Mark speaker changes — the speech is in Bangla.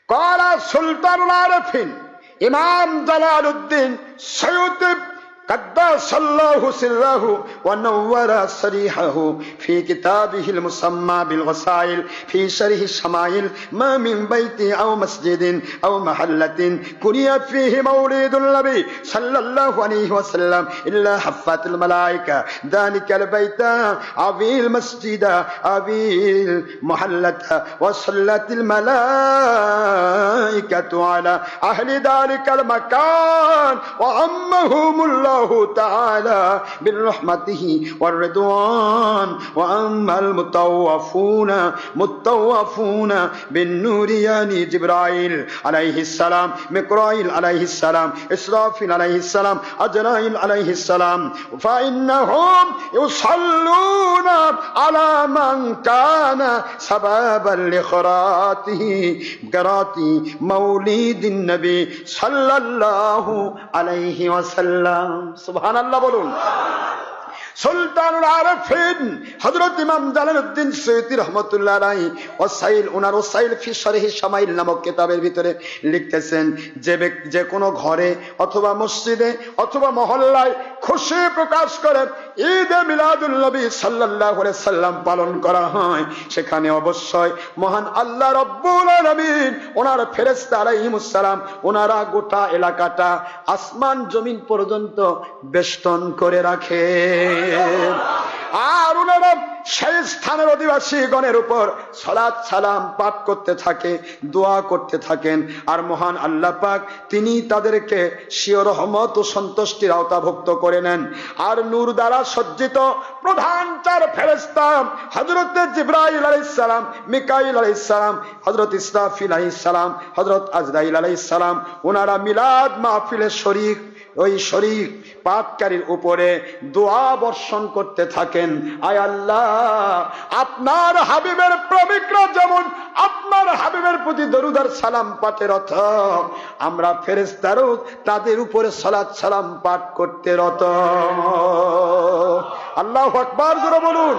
Speaker 1: ক্বালা সুলতানুল আরিফিন ইমাম জালালউদ্দিন সাইয়্যিদ قدس الله سره ونور صريحه في كتابه المسمى بالوسائل في شرح الشمائل ما من بيت أو مسجد أو محلة قرئ فيه مولد النبي صلى الله عليه وسلم إلا حفت الملائكة ذلك البيت أو المسجد أو المحلة وصلت الملائكة على أهل ذلك المكان وعمهم الله تعالى برحمته والرضوان وأما المطوفون بالنور يعني جبرائيل عليه السلام ميكائيل عليه السلام إسرافيل عليه السلام أجرائيل عليه السلام فإنهم يصلون على من كان سببا لقراءة مولد النبي صلى الله عليه وسلم সুবহানাল্লাহ বলুন। সুলতানুল আরিফিন হযরত ইমাম জালালউদ্দিন সৈয়্যিদি রাহমাতুল্লাহ আলাইহি ওয়াসাইল ওনার ওয়াসাইল ফি শরহি শামাইল নামক কিতাবের ভিতরে লিখতেছেন যে কোনো ঘরে অথবা মসজিদে অথবা মহল্লায় খুশি প্রকাশ করে ঈদে মিলাদুন নবী সাল্লাল্লাহু আলাইহি সাল্লাম পালন করা হয়, সেখানে অবশ্যই মহান আল্লাহ রাব্বুল আলামিন ওনার ফেরেশতা আলাইহিমুস সালাম ওনারা গোটা এলাকাটা আসমান জমিন পর্যন্ত বেষ্টন করে রাখে। আর ওনারা সেই স্থানের অধিবাসীগণের উপর সালাত সালাম পাঠ করতে থাকে, দোয়া করতে থাকেন। আর মহান আল্লাহ পাক তিনি তাদেরকে স্বীয় রহমত ও সন্তুষ্টির আওতাভুক্ত করে নেন। আর নূর দ্বারা সজ্জিত প্রধান চার ফেরেশতা হযরত জিবরাইল আলাইহিস সালাম, মিকাইল আলাইহিস সালাম, হযরত ইসরাফিল আলাইহিস সালাম, হযরত আজরাইল আলাইহিস সালাম ওনারা মিলাদ মাহফিলে শরীক ওই শরীক পাঠকারীর উপরে দোয়া বর্ষণ করতে থাকেন। আয় আল্লাহ, আপনার হাবিবের প্রেমিকরা যেমন আপনার হাবিবের প্রতি দরুদ আর সালাম পাঠে রত, আমরা ফেরেশতারও তাদের উপরে সালাত সালাম পাঠ করতে রত। আল্লাহু আকবার জোরে বলুন।